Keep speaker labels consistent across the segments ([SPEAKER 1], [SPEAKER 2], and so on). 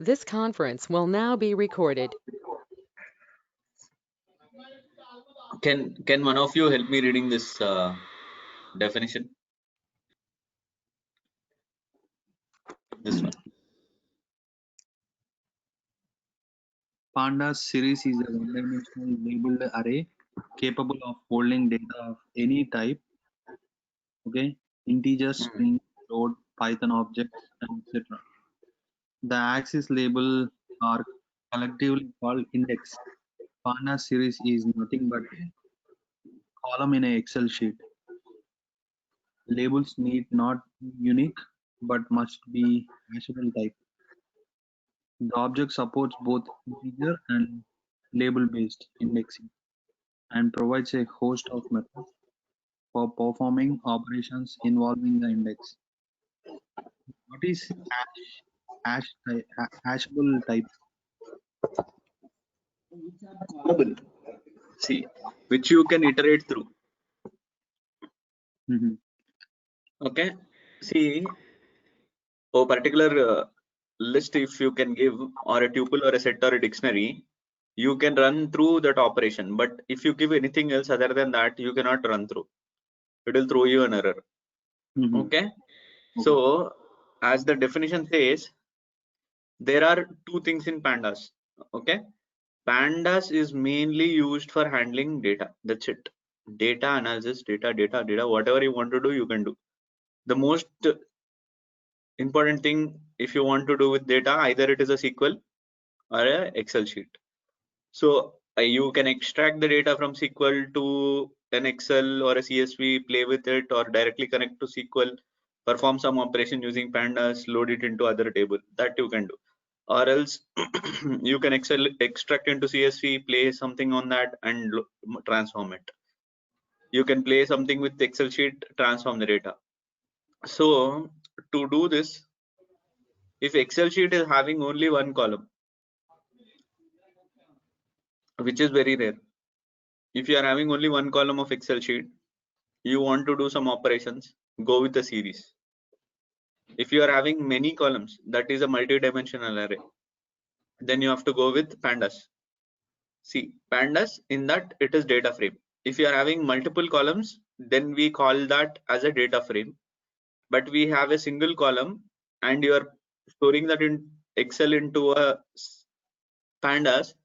[SPEAKER 1] This conference will now be recorded.
[SPEAKER 2] Can one of you help me reading this definition? This one.
[SPEAKER 3] Pandas series is a one-dimensional labeled array capable of holding data of any type. Okay, integers, string, float, Python objects, and etc. The axis label are collectively called index. Pandas series is nothing but a column in an Excel sheet. Labels need not be unique but must be hashable type. The object supports both integer and label-based indexing and provides a host of methods for performing operations involving the index. What is hashable type?
[SPEAKER 2] Callable. See, which you can iterate through. Okay. See, a particular list, if you can give, or a tuple or a set or a dictionary, you can run through that operation. But if you give anything else other than that, you cannot run through. It will throw you an error. Okay. So, as the definition says, there are two things in pandas. Okay. Pandas is mainly used for handling data. That's it. Data analysis, data, whatever you want to do, you can do. The most important thing, if you want to do with data, either it is a SQL or a Excel sheet. So you can extract the data from SQL to an Excel or a CSV, play with it, or directly connect to SQL, perform some operation using pandas, load it into other table. That you can do. Or else you can extract into CSV, play something on that, and transform it. You can play something with Excel sheet, transform the data. So to do this, if Excel sheet is having only one column, which is very rare, if you are having only one column of Excel sheet, you want to do some operations, go with a series. If you are having many columns, that is a multi-dimensional array, then you have to go with pandas. See, pandas, in that it is data frame. If you are having multiple columns, then we call that as a data frame. But we have a single column and you are storing that in Excel into a pandas,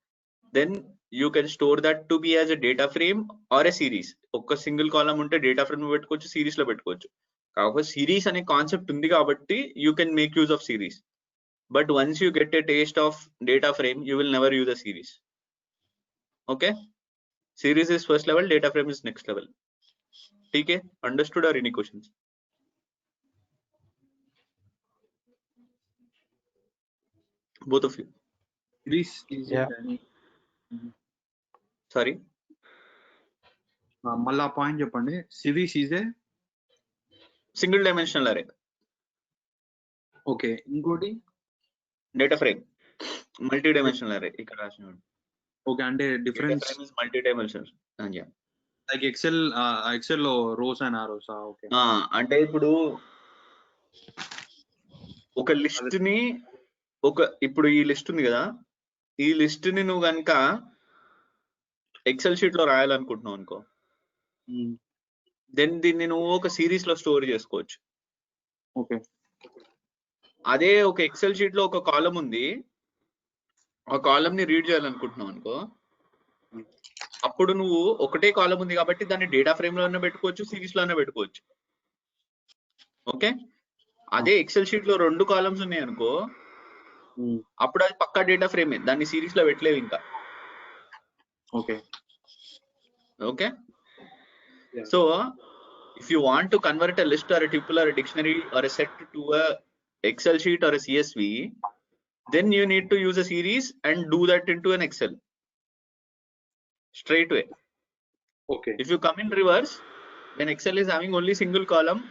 [SPEAKER 2] then you can store that to be as a data frame or a series. ఒక single column ఉంటే data frame లో పెట్టుకోవచ్చు, series లో పెట్టుకోవచ్చు. కాకపోతే series అనే concept ఉంది కాబట్టి you can make use of series. But once you get a taste of data frame, you will never use a series. Okay, series is first level, data frame is next level. Okay, understood or any questions? Both of you.
[SPEAKER 3] Series is
[SPEAKER 2] Sorry,
[SPEAKER 3] మళ్ళా point చెప్పండి. Series is a
[SPEAKER 2] single dimensional array.
[SPEAKER 3] Okay, ఇంకోటి
[SPEAKER 2] data frame multi dimensional array. Okay రాసినాడు.
[SPEAKER 3] ఓకే, అంటే difference
[SPEAKER 2] multi dimensional.
[SPEAKER 3] Like excel లో rows and arrows. Okay,
[SPEAKER 2] అంటే ఇప్పుడు ఒక లిస్ట్ ని ఇప్పుడు ఈ లిస్ట్ ఉంది కదా, ఈ లిస్ట్ ని నువ్వు కనుక ఎక్సెల్ షీట్ లో రాయాలనుకుంటున్నావు అనుకో, దెన్ దీన్ని నువ్వు ఒక సిరీస్ లో స్టోర్ చేసుకోవచ్చు.
[SPEAKER 3] ఓకే,
[SPEAKER 2] అదే ఒక ఎక్సెల్ షీట్ లో ఒక కాలం ఉంది, ఆ కాలం ని రీడ్ చేయాలనుకుంటున్నావు అనుకో, అప్పుడు నువ్వు ఒకటే కాలం ఉంది కాబట్టి దాన్ని డేటా ఫ్రేమ్ లోనే పెట్టుకోవచ్చు, సిరీస్ లోనే పెట్టుకోవచ్చు. ఓకే, అదే ఎక్సెల్ షీట్ లో రెండు కాలమ్స్ ఉన్నాయి అనుకో, అప్పుడు అది పక్కా డేటా ఫ్రేమే, దాన్ని సిరీస్ లో పెట్టలేవు ఇంకా.
[SPEAKER 3] Okay,
[SPEAKER 2] okay. So if you want to convert a list or a tuple or a dictionary or a set to a Excel sheet or a CSV, then you need to use a series and do that into an Excel straight away.
[SPEAKER 3] Okay.
[SPEAKER 2] If you come in reverse, when Excel is having only single column,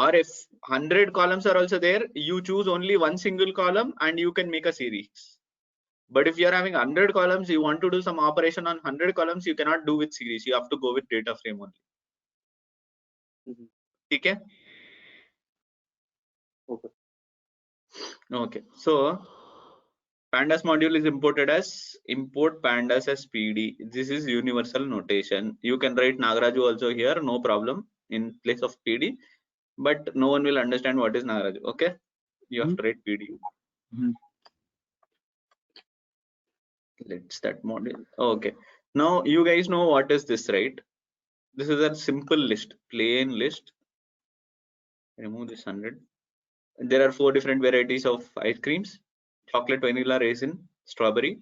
[SPEAKER 2] or if 100 columns are also there, you choose only one single column and you can make a series. But if you are having 100 columns, you want to do some operation on 100 columns, you cannot do with series. You have to go with data frame only. Okay. Okay. So Pandas module is imported as import pandas as PD. This is universal notation. You can write Nagaraju also here, no problem, in place of PD, but no one will understand what is Nagaraju. Okay, you have to write PD. Let's that module. Okay, now you guys know what is this, right? This is a simple list, plain list. Remove this 100. There are 4 different varieties of ice creams: chocolate, vanilla, raisin, strawberry.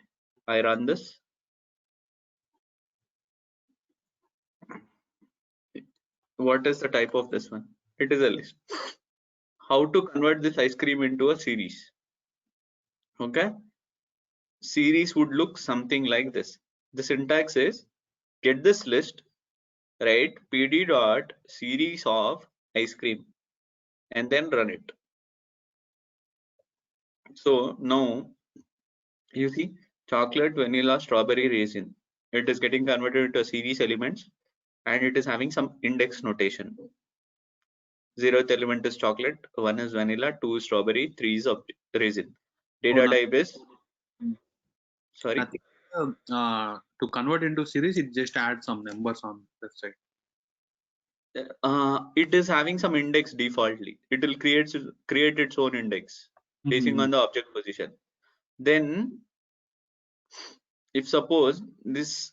[SPEAKER 2] I run this. What is the type of this one? It is a list. How to convert this ice cream into a series? Okay, series would look something like this. The syntax is get this list, write pd dot series of ice cream, and then run it. So now you see chocolate, vanilla, strawberry, raisin. It is getting converted into a series elements, and it is having some index notation. 0th element is chocolate, 1 is vanilla, 2 is strawberry, 3 is raisin. Data type is sorry.
[SPEAKER 3] I think, to convert into series, it just adds some numbers on that side.
[SPEAKER 2] It is having some index defaultly. It will create its own index basing on the object position. Then, if suppose this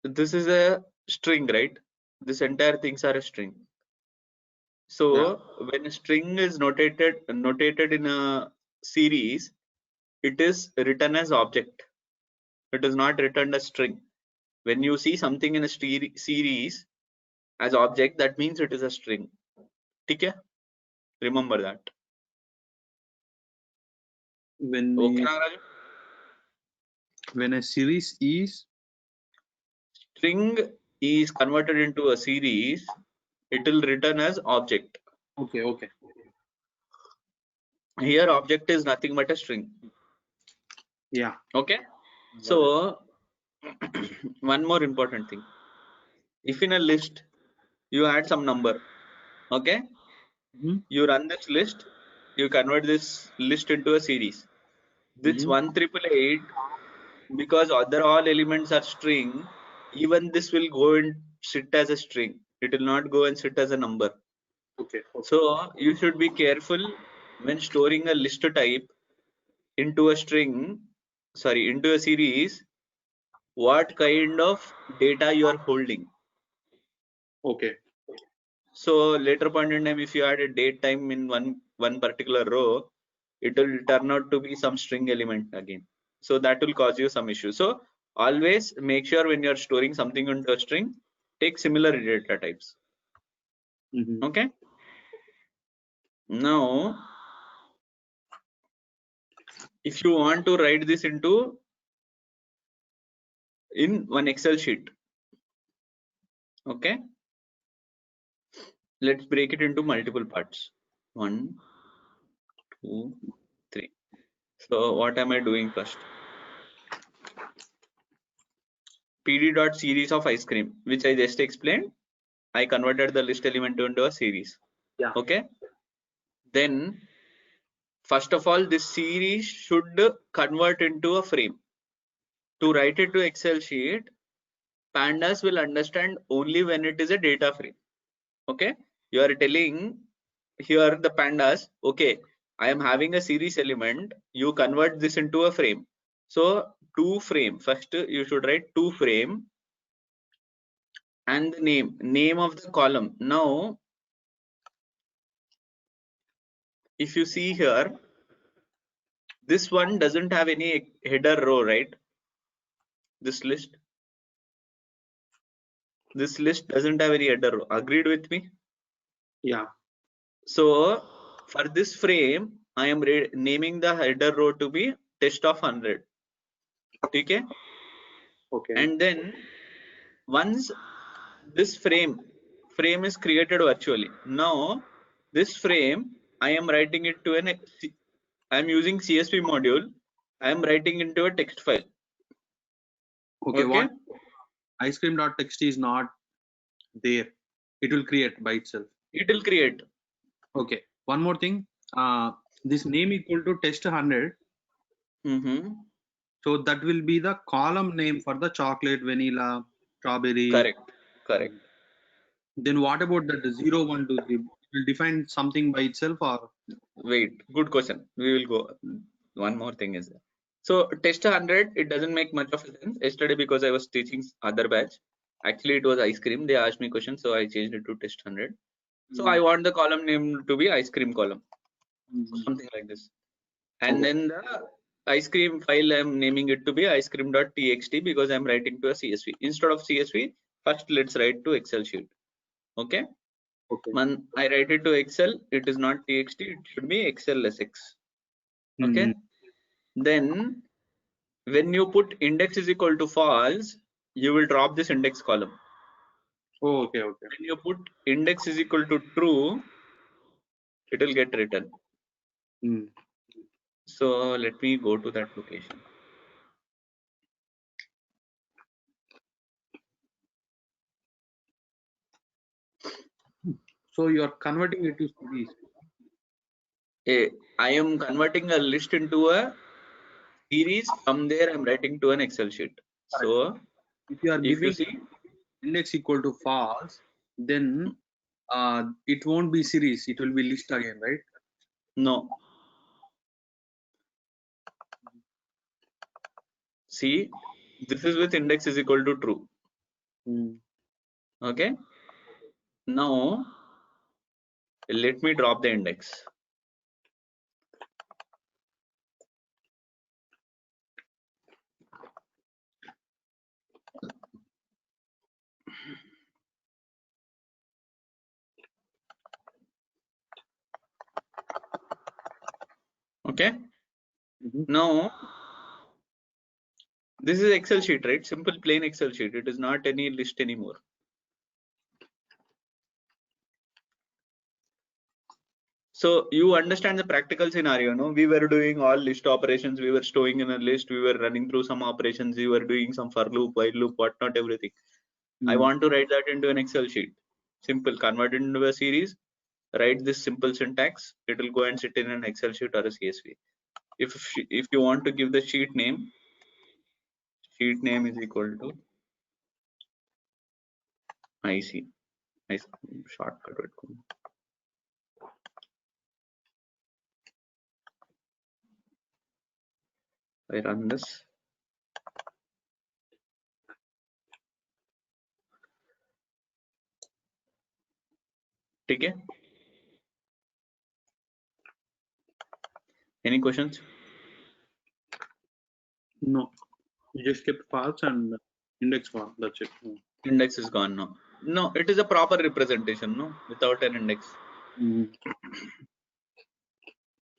[SPEAKER 2] is a string, right? This entire things are a string. So when a string is notated in a series, it is written as object. It is not written as string. When you see something in a series as object, that means it is a string. Okay? Remember that.
[SPEAKER 3] When a series is
[SPEAKER 2] string is converted into a series, it will return as object.
[SPEAKER 3] Okay.
[SPEAKER 2] Here object is nothing but a string.
[SPEAKER 3] Yeah.
[SPEAKER 2] Okay. So one more important thing. If in a list you add some number, okay, you run this list, you convert this list into a series. This 1888, because other all elements are string, even this will go and sit as a string. It will not go and sit as a number.
[SPEAKER 3] Okay.
[SPEAKER 2] So you should be careful when storing a list type into a into a series, what kind of data you are holding.
[SPEAKER 3] Okay.
[SPEAKER 2] So later point in time, if you add a date time in one particular row, it will turn out to be some string element again. So that will cause you some issue. So always make sure when you're storing something into a string, take similar data types. Okay. Now, if you want to write this in one Excel sheet, okay, let's break it into multiple parts. 1, 2, 3. So what am I doing first? pd.series of ice cream, which I just explained. I converted the list element into a series.
[SPEAKER 3] Yeah.
[SPEAKER 2] Okay. Then first of all, this series should convert into a frame. To write it to Excel sheet, pandas will understand only when it is a data frame. Okay. You are telling here the pandas, okay, I am having a series element, you convert this into a frame. So to frame, first you should write to frame and the name of the column. Now if you see here, this one doesn't have any header row, right? This list doesn't have any header row. Agreed with me?
[SPEAKER 3] Yeah.
[SPEAKER 2] So for this frame, I am naming the header row to be test of 100. Okay. And then once this frame is created virtually, now this frame I am writing it to I am using CSV module. I am writing into a text file.
[SPEAKER 3] Okay. What ice cream.txt is not there, it will create by itself.
[SPEAKER 2] It will create.
[SPEAKER 3] Okay. One more thing. This name equal to test 100.
[SPEAKER 2] Mm-hmm.
[SPEAKER 3] So that will be the column name for the chocolate, vanilla, strawberry.
[SPEAKER 2] Correct.
[SPEAKER 3] Then what about that 0, 1, 2, 3? It will define something by itself, or
[SPEAKER 2] Wait, good question. We will go. One more thing is there. So test 100, it doesn't make much of a sense. Yesterday, because I was teaching other batch, actually it was ice cream. They asked me questions, so I changed it to test 100. So I want the column name to be ice cream column, something like this. And
[SPEAKER 3] Okay.
[SPEAKER 2] then the ice cream file, I'm naming it to be ice cream.txt because I'm writing to a CSV. Instead of CSV, first let's write to Excel sheet. Okay.
[SPEAKER 3] Okay.
[SPEAKER 2] When I write it to Excel, it is not txt, it should be XLSX. Okay. Then when you put index is equal to false, you will drop this index column.
[SPEAKER 3] Oh, okay.
[SPEAKER 2] When you put index is equal to true, it will get written. So let me go to that location.
[SPEAKER 3] So you are converting it to series.
[SPEAKER 2] I am converting a list into a series. From there, I'm writing to an Excel sheet. So
[SPEAKER 3] If you are
[SPEAKER 2] if you
[SPEAKER 3] giving
[SPEAKER 2] see,
[SPEAKER 3] index equal to false, then it won't be series. It will be list again, right?
[SPEAKER 2] no. See, this is with index is equal to true. Okay. Now let me drop the index. Okay. Now this is Excel sheet, right? Simple plain Excel sheet. It is not any list anymore. So you understand the practical scenario, no? We were doing all list operations. We were storing in a list. We were running through some operations. We were doing some for loop, while loop, whatnot, everything. I want to write that into an Excel sheet. Simple, convert it into a series. Write this simple syntax. It will go and sit in an Excel sheet or a CSV. If you want to give the sheet name is equal to IC. Nice shortcut. I run this. Okay. Any questions?
[SPEAKER 3] No, you just kept false and index false. That's it.
[SPEAKER 2] Index is gone now. No, it is a proper representation, no, without an index.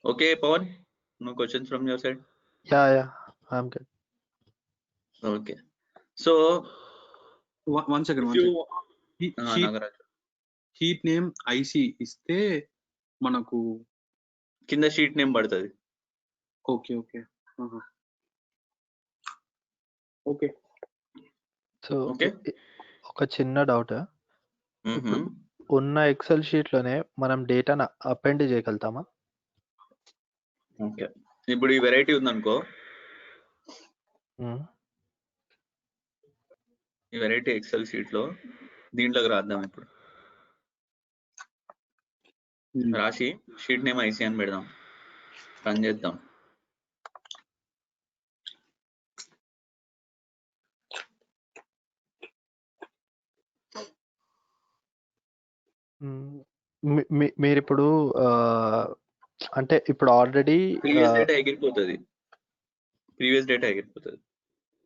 [SPEAKER 2] Okay, Pawan, no questions from your side?
[SPEAKER 4] Yeah, I'm good.
[SPEAKER 2] Okay. So,
[SPEAKER 3] One second.
[SPEAKER 2] Nagaraj.
[SPEAKER 3] Heat name IC iste manaku
[SPEAKER 2] కింద sheet name పడుతుంది.
[SPEAKER 3] Okay
[SPEAKER 4] so
[SPEAKER 2] okay,
[SPEAKER 4] ఒక చిన్న doubt. ఇప్పుడు ఉన్న XL sheet లోనే మనం డేటాను append చేయగలుగుతామా?
[SPEAKER 2] Okay, ఇప్పుడు ఈ వెరైటీ ఉందనుకో, ఈ వెరైటీ ఎక్సెల్ షీట్ లో దీంట్లోకి రాద్దాం. ఇప్పుడు రాసి షీట్ నేమ్ ఐసి అని పెడదాం, రన్ చేద్దాం.
[SPEAKER 4] మీరు ఇప్పుడు అంటే ఇప్పుడు ఆల్రెడీ
[SPEAKER 2] ప్రీవియస్ డేటా ఎగిరిపోతుంది.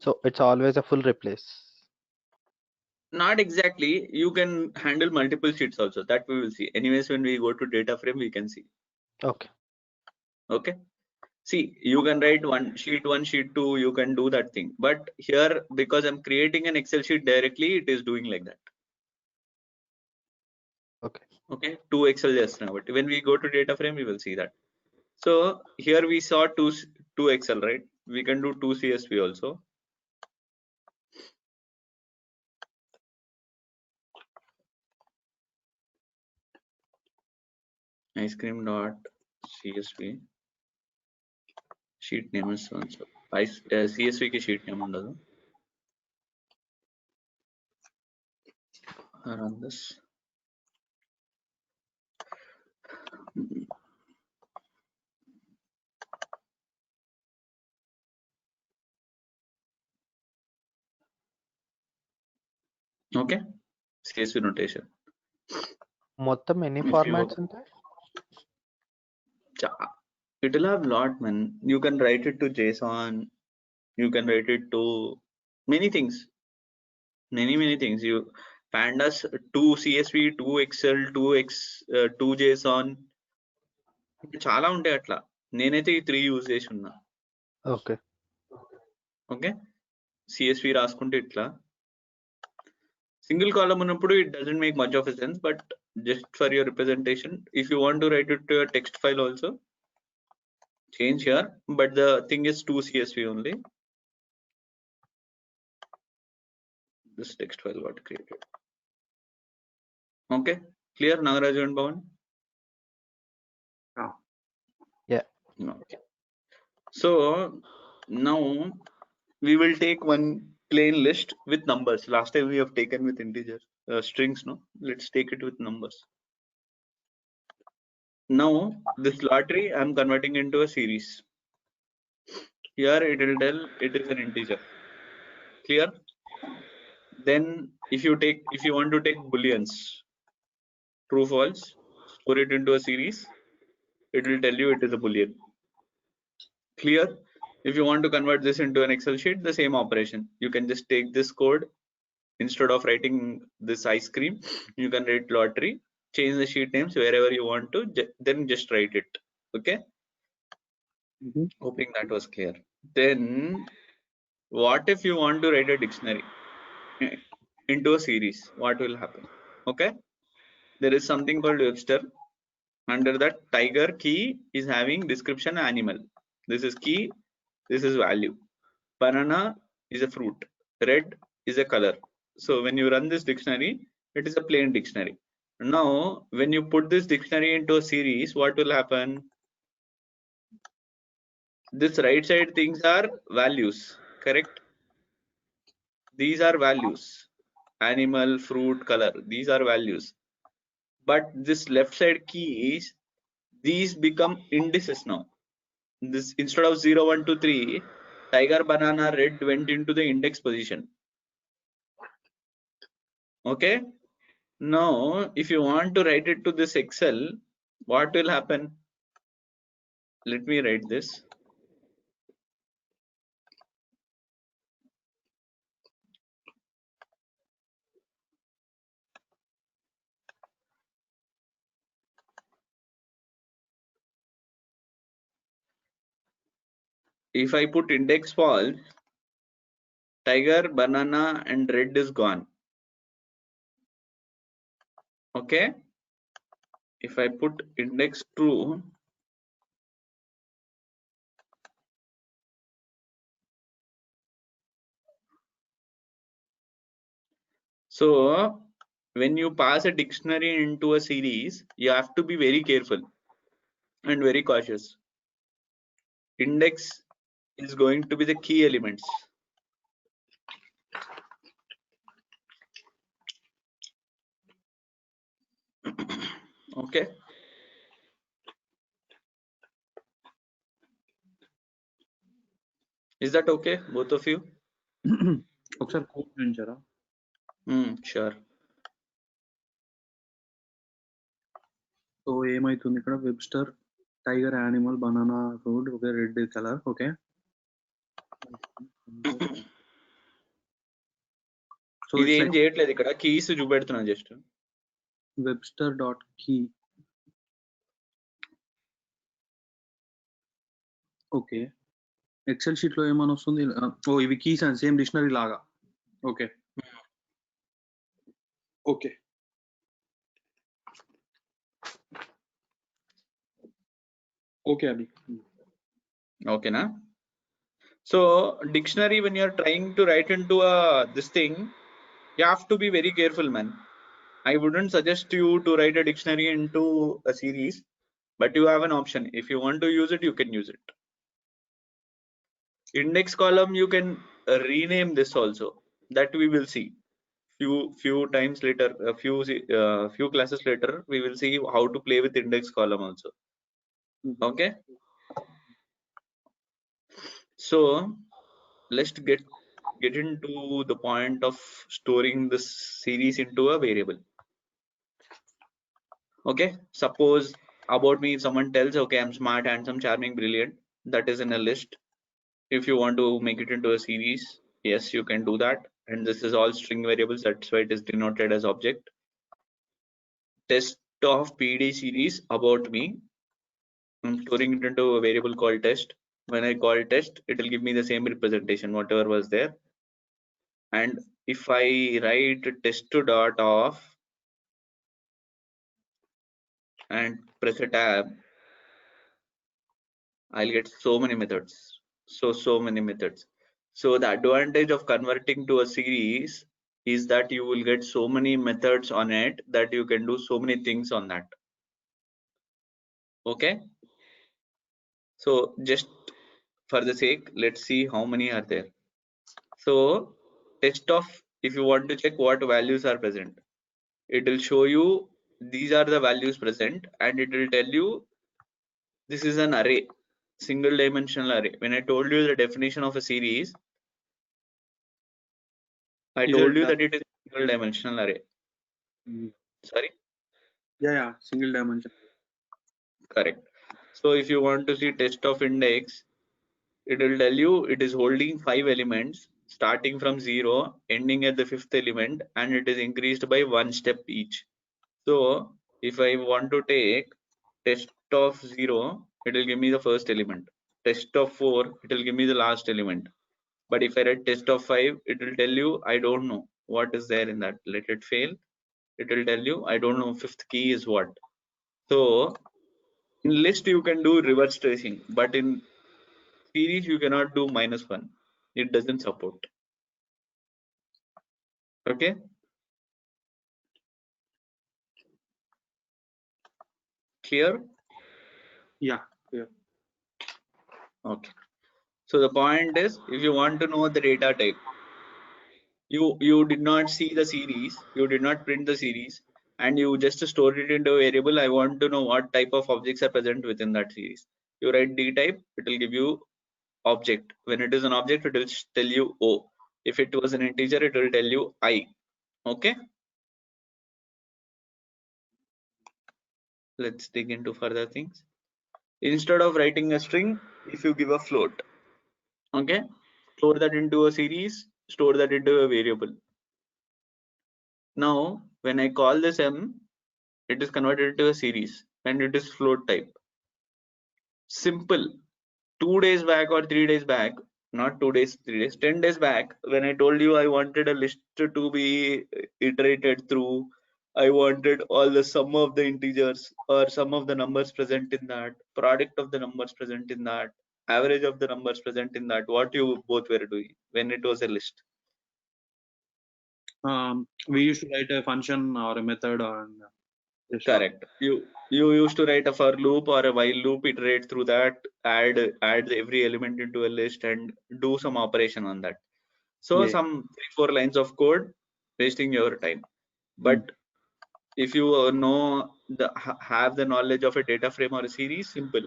[SPEAKER 4] So it's always a full replace.
[SPEAKER 2] Not exactly. You can handle multiple sheets also. That we will see. Anyways, when we go to data frame, we can see. Okay. See, you can write sheet 1, sheet 2. You can do that thing. But here, because I'm creating an Excel sheet directly, it is doing like that. Okay. 2 Excel just now. But when we go to data frame, we will see that. So here we saw two Excel, right? We can do 2 CSV also. Ice cream dot CSV sheet name is so and so. CSV ki sheet name ఉండదు. Run this. Okay, CSV notation.
[SPEAKER 4] మొత్తం ఎన్ని
[SPEAKER 2] If you-
[SPEAKER 4] formats ఉంటాయి?
[SPEAKER 2] It will have lot, man. You can write it to JSON. You can write it to many things. Many things. You pandas 2 CSV, 2 Excel, 2 JSON. చాలా ఉంటాయి అట్లా. నేనైతే ఈ 3 use చేసి ఉన్నా.
[SPEAKER 4] ఓకే
[SPEAKER 2] ఓకే, CSV రాసుకుంటే ఇట్లా సింగిల్ కాలమ్ ఉన్నప్పుడు it doesn't make much of a sense, but just for your representation, if you want to write it to a text file also, change here, but the thing is 2 CSV only. This text file got created. Okay, clear, Nagaraj and Bhavan?
[SPEAKER 4] Yeah.
[SPEAKER 2] Okay, so now we will take one plain list with numbers. Last time we have taken with integer strings, no? Let's take it with numbers. Now this lottery I'm converting into a series. Here it will tell it is an integer. Clear? Then if you want to take booleans, true false, store it into a series, it will tell you it is a boolean. Clear? If you want to convert this into an Excel sheet, the same operation. You can just take this code, instead of writing this ice cream, you can write lottery, change the sheet names wherever you want to, then just write it. Okay, hoping that was clear. Then what if you want to write a dictionary into a series? What will happen? Okay, there is something called Webster. Under that, tiger key is having description animal. This is key, this is value. Banana is a fruit, red is a color. So when you run this dictionary, it is a plain dictionary. Now when you put this dictionary into a series, what will happen? This right side things are values, correct? These are values, animal, fruit, color, these are values. But this left side keys, these become indices now. This instead of 0, 1, 2, 3, tiger, banana, red went into the index position. Okay, now if you want to write it to this Excel, what will happen? Let me write this. If I put index false, tiger, banana and red is gone. Okay, if I put index true, so when you pass a dictionary into a series, you have to be very careful and very cautious. Index is going to be the key elements. Okay, is that okay, both of you?
[SPEAKER 3] ఒకసారి code చూపించారా?
[SPEAKER 2] Sure.
[SPEAKER 3] సో ఏమైతుంది ఇక్కడ? Webster, tiger, animal, banana, fruit, okay, red colour. Okay, so
[SPEAKER 2] ఇది ఏం చేయట్లేదు, ఇక్కడ keys చూపెడుతున్నా just.
[SPEAKER 3] Webster dot key. Okay, excel sheet లో ఏమని వస్తుంది? ఓ ఇవి కీస్ అండ్ సేమ్ డిక్షనరీ లాగా. ఓకే ఓకే ఓకే అభి.
[SPEAKER 2] Okay na? So dictionary, when you are trying to write into this thing, you have to be very careful, man. I wouldn't suggest you to write a dictionary into a series, but you have an option. If you want to use it, you can use it. Index column, you can rename this also. That we will see. Few times later, few classes later, we will see how to play with index column also. Okay. So let's get into the point of storing this series into a variable. Okay, suppose about me, if someone tells, okay, I'm smart, handsome, charming, brilliant, that is in a list. If you want to make it into a series, yes, you can do that. And this is all string variables, that's why it is denoted as object. Test of PD series about me, I'm storing it into a variable called test. When I call test, it will give me the same representation, whatever was there. And if I write test dot of and press a tab, I'll get so many methods. So many methods. So the advantage of converting to a series is that you will get so many methods on it that you can do so many things on that. Okay. So just for the sake, let's see how many are there. So test of, if you want to check what values are present, it will show you these are the values present, and it will tell you this is an array, single dimensional array. When I told you the definition of a series, I told you that it is a single dimensional array. Sorry?
[SPEAKER 3] Yeah, single dimension.
[SPEAKER 2] Correct. So if you want to see test of index, it will tell you it is holding 5 elements starting from 0, ending at the 5th element, and it is increased by 1 step each. So if I want to take test of 0, it will give me the first element. Test of 4, it will give me the last element. But if I write test of 5, it will tell you I don't know what is there in that. Let it fail. It will tell you I don't know 5th key is what. So in list you can do reverse tracing, but in series you cannot do -1. It doesn't support. Okay. Clear?
[SPEAKER 3] Yeah.
[SPEAKER 2] Okay. So the point is, if you want to know the data type, you did not see the series, you did not print the series, and you just store it into a variable. I want to know what type of objects are present within that series. You write D type, it will give you object. When it is an object, it will tell you O. If it was an integer, it will tell you I. Okay. Let's dig into further things. Instead of writing a string, if you give a float, okay, store that into a series, store that into a variable. Now, when I call this M, it is converted into a series and it is float type. Simple. 2 days back or 3 days back, not 2 days, 3 days, 10 days back, when I told you I wanted a list to be iterated through, I wanted all the sum of the integers or sum of the numbers present in that, product of the numbers present in that, average of the numbers present in that, what you both were doing when it was a list.
[SPEAKER 3] We used to write a function or a method on this.
[SPEAKER 2] Correct. You used to write a for loop or a while loop, iterate through that, add every element into a list and do some operation on that. So
[SPEAKER 3] Yeah.
[SPEAKER 2] some 3-4 lines of code, wasting your time. But if you know have the knowledge of a data frame or a series, simple.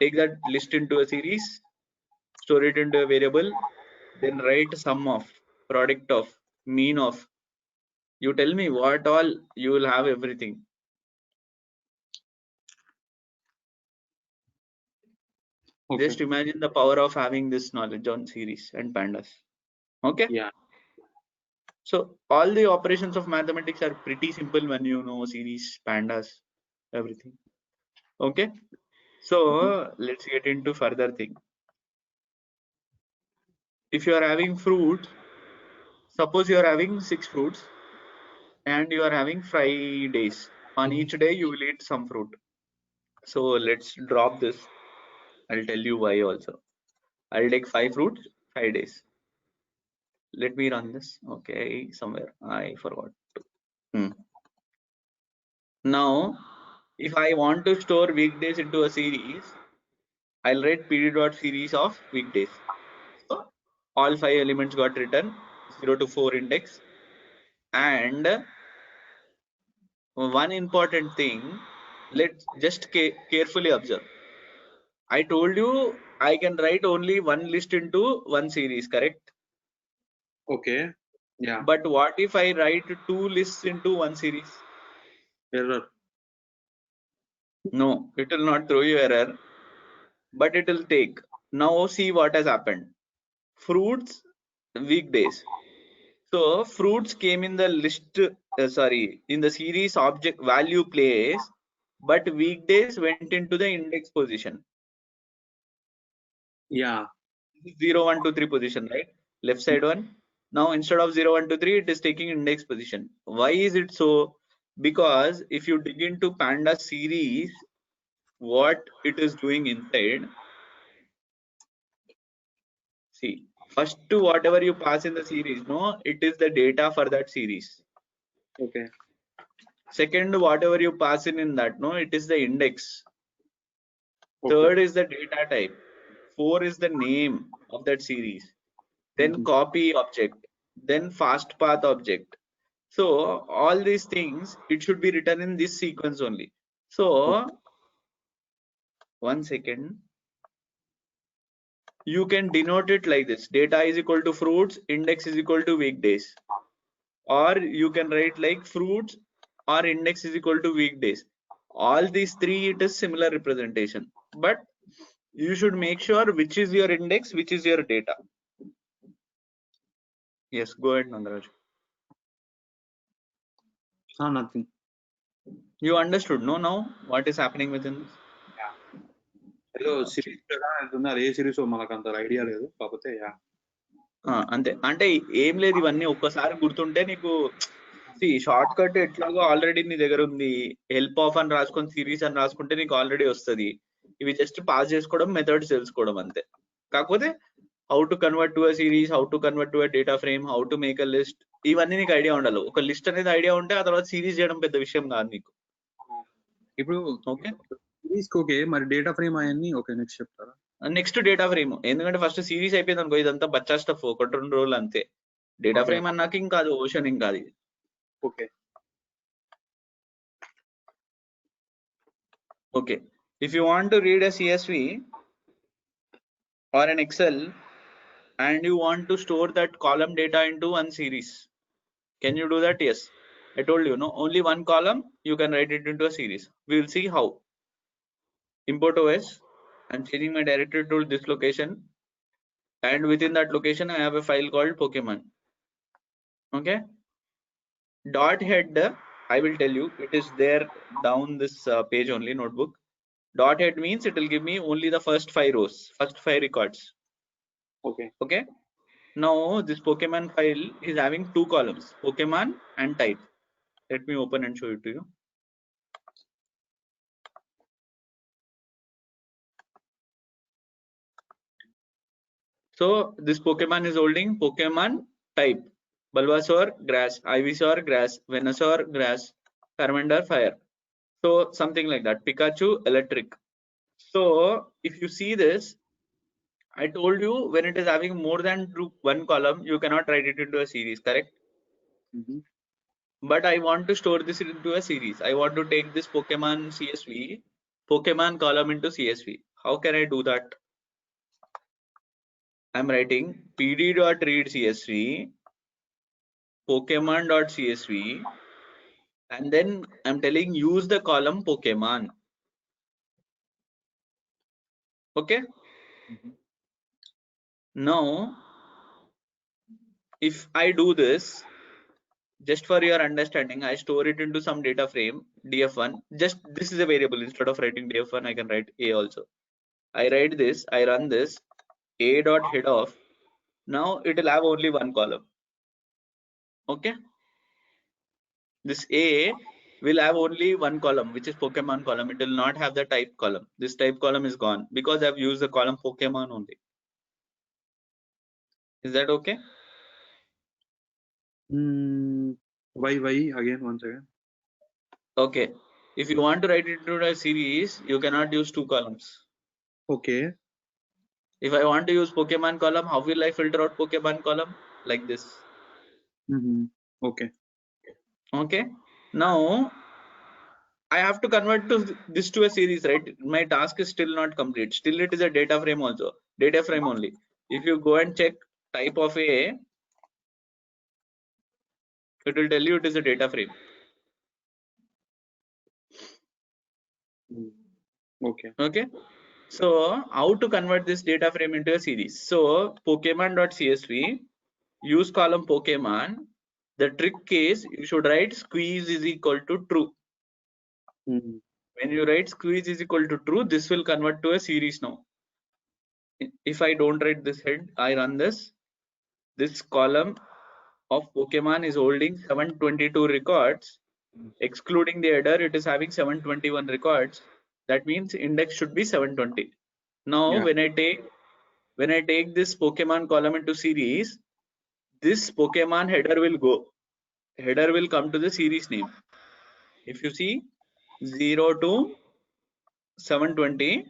[SPEAKER 2] Take that list into a series, store it into a variable, then write sum of, product of, mean of. You tell me what all, you will have everything.
[SPEAKER 3] Okay.
[SPEAKER 2] Just imagine the power of having this knowledge on series and pandas. Okay.
[SPEAKER 3] Yeah.
[SPEAKER 2] So all the operations of mathematics are pretty simple when you know series, pandas, everything. Okay. So let's get into further thing. If you are having fruits, suppose you are having 6 fruits and you are having 5 days. On each day you will eat some fruit. So let's drop this. I'll tell you why also. I'll take 5 fruits, 5 days. Let me run this. Okay, somewhere I forgot. Now, if I want to store weekdays into a series, I'll write pd.series of weekdays. all 5 elements got written 0 to 4 index. And one important thing, let's just carefully observe. I told you I can write only one list into one series, correct?
[SPEAKER 3] Okay. Yeah.
[SPEAKER 2] But what if I write 2 lists into one series?
[SPEAKER 3] Error.
[SPEAKER 2] No, it will not throw you error, but it will take. Now see what has happened. Fruits, weekdays. So fruits came in the list, in the series object value place, but weekdays went into the index position.
[SPEAKER 3] Yeah.
[SPEAKER 2] 0, 1, 2, 3 position, right? Left side one. Now instead of 0, 1, 2, 3, it is taking index position. Why is it so? Because if you dig into Panda series, what it is doing inside, see, first to whatever you pass in the series, no, it is the data for that series.
[SPEAKER 3] Okay.
[SPEAKER 2] Second, whatever you pass in that, no, it is the index.
[SPEAKER 3] Okay.
[SPEAKER 2] Third is the data type. 4 is the name of that series. Then copy object, then fast path object. So all these things, it should be written in this sequence only. So 1 second, you can denote it like this: data is equal to fruits, index is equal to weekdays. Or you can write like fruits or index is equal to weekdays. All these three, it is similar representation, but you should make sure which is your index, which is your data. Yes, go ahead, Nandaraj.
[SPEAKER 3] Nothing.
[SPEAKER 2] You understood, no, now what is happening within this?
[SPEAKER 3] ఏదో series వెళ్తున్నారు, ఏ series మనకు అంత idea లేదు, కాకపోతే
[SPEAKER 2] అంతే. అంటే ఏం లేదు, ఇవన్నీ ఒక్కసారి గుర్తుంటే నీకు షార్ట్ కట్ ఎట్లాగో ఆల్రెడీ నీ దగ్గర ఉంది. హెల్ప్ ఆఫ్ అని రాసుకొని సిరీస్ అని రాసుకుంటే నీకు ఆల్రెడీ వస్తుంది. ఇవి జస్ట్ పాస్ చేసుకోవడం, మెథడ్స్ తెలుసుకోవడం అంతే. కాకపోతే how to convert to a series, how to convert to a data frame, how to make a list, ఇవన్నీ నీకు ఐడియా ఉండాలి. ఒక లిస్ట్ అనేది ఐడియా ఉంటే ఆ తర్వాత సిరీస్ చేయడం పెద్ద విషయం కాదు నీకు.
[SPEAKER 3] ఇప్పుడు
[SPEAKER 2] ఓకే,
[SPEAKER 3] సిరీస్ ఓకే, మరి డేటా ఫ్రేమ్ అవన్నీ ఓకే, నెక్స్ట్ చెప్తారా?
[SPEAKER 2] Next data frame. ఎందుకంటే ఫస్ట్ సిరీస్ అయిపోయింది అనుకో, ఇదంతా బచ్చా స్టఫ్, 1-2 రోజులు అంతే. డేటా ఫ్రేమ్ అన్నాక ఇంకా అది ఓషన్, ఇంకా అది.
[SPEAKER 3] Okay
[SPEAKER 2] Okay, if you want to read a CSV or an Excel and you want to store that column data into one series, can you do that? Yes, I told you, no, only one column you can write it into a series. We will see how. Import OS, I'm changing my directory to this location, and within that location I have a file called Pokemon. Okay, dot head, I will tell you, it is there down this page only, notebook. Dot head means it will give me only the first 5 rows, first 5 records. Okay, now this Pokemon file is having 2 columns, Pokemon and type. Let me open and show it to you. So this Pokemon is holding Pokemon type, Bulbasaur grass, Ivysaur grass, Venusaur grass, Charmander fire. So something like that. Pikachu electric. So if you see this, I told you when it is having more than 1 column, you cannot write it into a series, correct? But I want to store this into a series. I want to take this Pokemon CSV, Pokemon column into CSV. How can I do that? I'm writing pd.read CSV, Pokemon.csv, and then I'm telling use the column Pokemon. Okay. Now, if I do this, just for your understanding, I store it into some data frame, df1. Just this is a variable. Instead of writing df1, I can write a also. I write this, I run this, a dot head off. Now it will have only 1 column. Okay, this a will have only 1 column, which is Pokemon column. It will not have the type column. This type column is gone because I've used the column Pokemon only. Is that okay?
[SPEAKER 3] Why again, once again?
[SPEAKER 2] Okay, if you want to write it into a series, you cannot use 2 columns.
[SPEAKER 3] Okay.
[SPEAKER 2] If I want to use Pokemon column, how will I filter out Pokemon column? Like this.
[SPEAKER 3] Okay.
[SPEAKER 2] Okay. Now I have to convert this to a series, right? My task is still not complete. Still, it is a data frame also. Data frame only. If you go and check type of A, it will tell you it is a data frame.
[SPEAKER 3] Okay.
[SPEAKER 2] Okay. So how to convert this data frame into a series? So Pokemon.csv, use column Pokemon. The trick is you should write squeeze is equal to true. When you write squeeze is equal to true, this will convert to a series now. If I don't write this head, I run this column of Pokemon is holding 722 records. Excluding the header, it is having 721 records. That means index should be 720. Now,
[SPEAKER 3] Yeah.
[SPEAKER 2] when I take this Pokemon column into series, this Pokemon header will go. Header will come to the series name. If you see 0 to 720,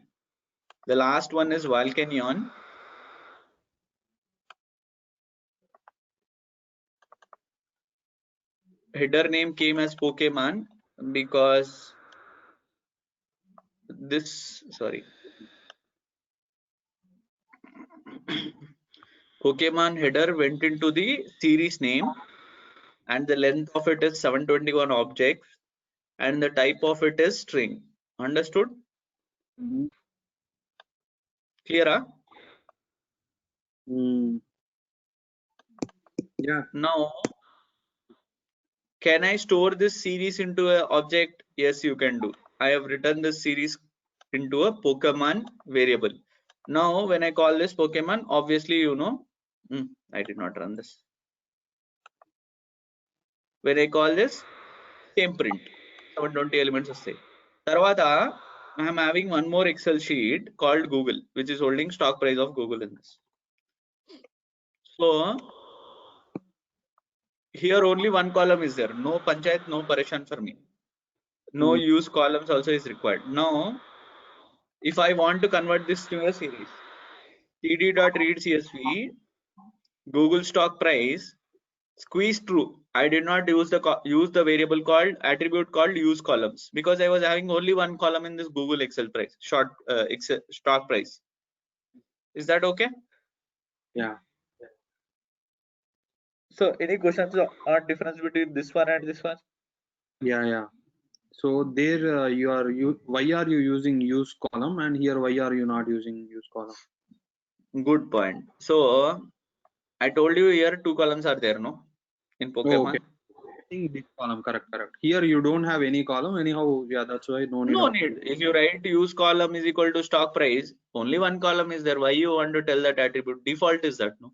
[SPEAKER 2] the last one is Volcanion. Header name came as Pokemon because this, sorry. Pokemon header went into the series name and the length of it is 721 objects and the type of it is string. Understood? Clear?
[SPEAKER 3] Yeah.
[SPEAKER 2] Now, can I store this series into an object? Yes, you can do. I have written this series into a Pokemon variable. Now, when I call this Pokemon, obviously, you know, I did not run this. When I call this, same print, 720 elements stay. Tarvata, I am having one more Excel sheet called Google, which is holding stock price of Google in this. So here only one column is there. No panchayat, no pareshan for me. No use columns also is required. Now, if I want to convert this to a series, td.read.csv, Google stock price, squeeze true. I did not use the variable called attribute called use columns because I was having only one column in this Google Excel price, Excel stock price. Is that okay?
[SPEAKER 3] Yeah.
[SPEAKER 2] So any questions on difference between this one and this one?
[SPEAKER 3] Yeah. So there why are you using use column, and here why are you not using use column?
[SPEAKER 2] Good point. So I told you here two columns are there, no? In Pokemon.
[SPEAKER 3] Okay. This column, correct. Here you don't have any column anyhow. Yeah, that's why no need.
[SPEAKER 2] No need. If you write use column is equal to stock price, only one column is there. Why you want to tell that attribute? Default is that, no?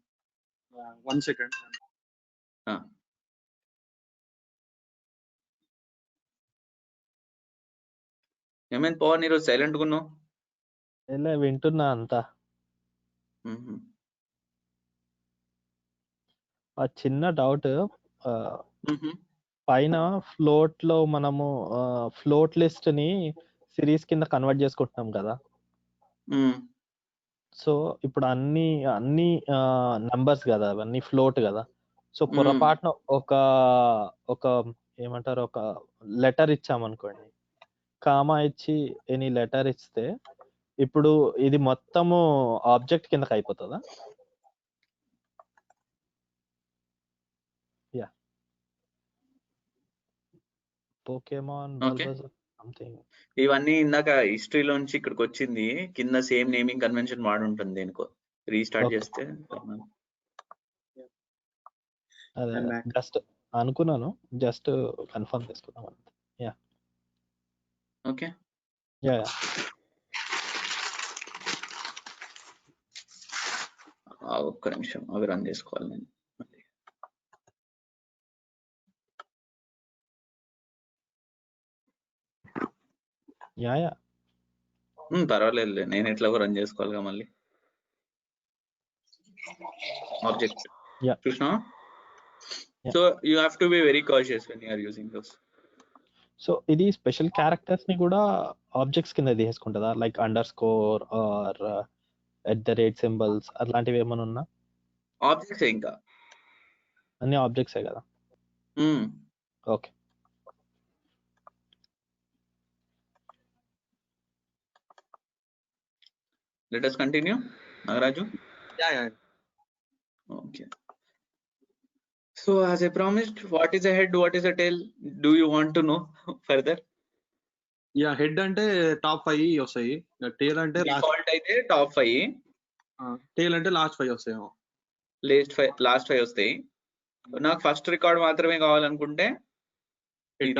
[SPEAKER 3] 1 second.
[SPEAKER 2] ఏమైంది పవన్ ఈరోజు silent ఉన్నావు?
[SPEAKER 4] వింటున్నా అంతా. ఆ చిన్న doubt, పైన float లో మనము ఫ్లోట్ లిస్ట్ ని సిరీస్ కింద కన్వర్ట్ చేసుకుంటున్నాం కదా. సో ఇప్పుడు అన్ని నంబర్స్ కదా, అవన్నీ ఫ్లోట్ కదా. సో పొరపాటున ఒక ఏమంటారు, ఒక లెటర్ ఇచ్చామనుకోండి, కామా ఇచ్చి ఎనీ లెటర్ ఇస్తే ఇప్పుడు ఇది మొత్తము ఆబ్జెక్ట్ కిందకి అయిపోతుందా? Yeah, Pokemon something.
[SPEAKER 2] ఇవన్నీ ఇందాక హిస్టరీలోంచి ఇక్కడికి వచ్చింది. కింద సేమ్ నేమింగ్ కన్వెన్షన్ వాడి ఉంటుంది. దేనికో రీస్టార్ట్ చేస్తే
[SPEAKER 4] అదే జస్ట్ అనుకున్నాను, జస్ట్ కన్ఫర్మ్ చేసుకున్నాం అంతే. Yeah
[SPEAKER 2] okay.
[SPEAKER 4] యా
[SPEAKER 2] ఒక్క నిమిషం అవి రన్ చేసుకోవాలి నేను.
[SPEAKER 4] యా
[SPEAKER 2] పర్వాలేదు, నేను ఎట్లాగో రన్ చేసుకోవాలిగా మళ్ళీ. ఆబ్జెక్ట్ చూసినా? So you have to be very cautious when you are using those.
[SPEAKER 4] So ఇది స్పెషల్ క్యారెక్టర్స్ ని కూడా ఆబ్జెక్ట్స్ కింద తీసుకుంటుందా, like underscore or symbols అట్లాంటివి ఏమైనా ఉన్నా?
[SPEAKER 2] ఆబ్జెక్ట్స్ ఇంకా
[SPEAKER 4] అన్ని ఆబ్జెక్ట్సే కదా? Okay.
[SPEAKER 2] Let us continue, Nagaraju.
[SPEAKER 3] Yeah.
[SPEAKER 2] Okay. So as I promised, what is a head, what is a tail? Do you want to know further?
[SPEAKER 3] Yeah, head అంటే top 5 వస్తాయి, టేల్ అంటే
[SPEAKER 2] డిఫాల్ట్ అయితే టాప్ 5,
[SPEAKER 3] టేల్ అంటే last 5 వస్తాయి.
[SPEAKER 2] Last 5 వస్తాయి. నాకు first record మాత్రమే కావాలనుకుంటే ఇది,